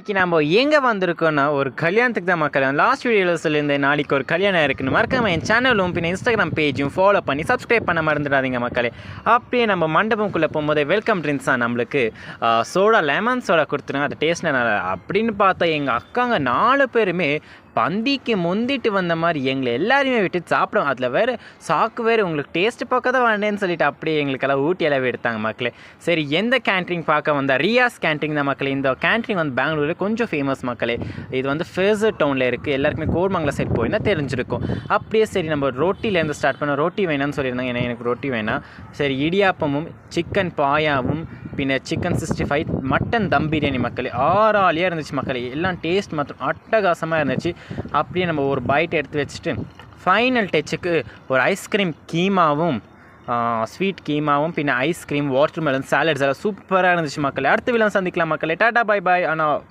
இன்னைக்கு நம்ம எங்கே வந்திருக்கோன்னா ஒரு கல்யாணத்துக்கு தான் மக்கள். லாஸ்ட் வீடியோவில் சொல்லியிருந்தேன் நாளைக்கு ஒரு கல்யாணம் இருக்குன்னு. மறக்காம என் சேனலும் பின்ன இன்ஸ்டாகிராம் பேஜும் ஃபாலோ பண்ணி சப்ஸ்கிரைப் பண்ண மறந்துடாதீங்க மக்களே. அப்படியே நம்ம மண்டபம்குள்ளே போகும்போது வெல்கம் ட்ரிங்க்ஸ் தான் நம்மளுக்கு சோடா லெமன் சோடா கொடுத்துருங்க. அது டேஸ்ட் நல்லா அப்படின்னு பார்த்தா எங்கள் அக்காங்க 4 பேருமே பந்திக்கு முந்திட்டு வந்த மாதிரி எங்களை எல்லாரையுமே விட்டு சாப்பிடும். அதில் வேறு சாக்கு வேறு உங்களுக்கு டேஸ்ட்டு பார்க்க தான் வேண்டேன்னு சொல்லிட்டு அப்படியே எங்களுக்கெல்லாம் ஊட்டி அளவு எடுத்தாங்க மக்களே. சரி, எந்த கேன்டீன் பார்க்க வந்தால் ரியாஸ் கேன்டீன் தான் மக்களே. இந்த கேன்டீன் வந்து பெங்களூரில் கொஞ்சம் ஃபேமஸ் மக்களே. இது வந்து ஃபேஸர் டவுனில் இருக்குது. எல்லாருக்குமே கோர்மங்கலம் சைட் போயின்னா தெரிஞ்சிருக்கும். அப்படியே சரி நம்ம ரொட்டிலேருந்து ஸ்டார்ட் பண்ணோம். ரொட்டி வேணாம்னு சொல்லியிருந்தாங்க. ஏன்னா எனக்கு ரொட்டி வேணாம். சரி, இடியாப்பமும் சிக்கன் பாயாவும் பின்ன சிக்கன் 65 மட்டன் தம் பிரியாணி மக்களே. ஆறாலியாக இருந்துச்சு மக்களே. எல்லாம் டேஸ்ட் மற்றும் அட்டகாசமாக இருந்துச்சு. அப்படியே நம்ம ஒரு பைட் எடுத்து வச்சுட்டு ஃபைனல் டச்சுக்கு ஒரு ஐஸ்கிரீம் கீமாவும் ஸ்வீட் கீமாவும் பின்ன ஐஸ்கிரீம் வாட்டர் மெலன் சாலட்ஸ் எல்லாம் சூப்பராக இருந்துச்சு மக்களே. அடுத்த விழா சந்திக்கலாம் மக்களே. Tata bye bye. ஆனால்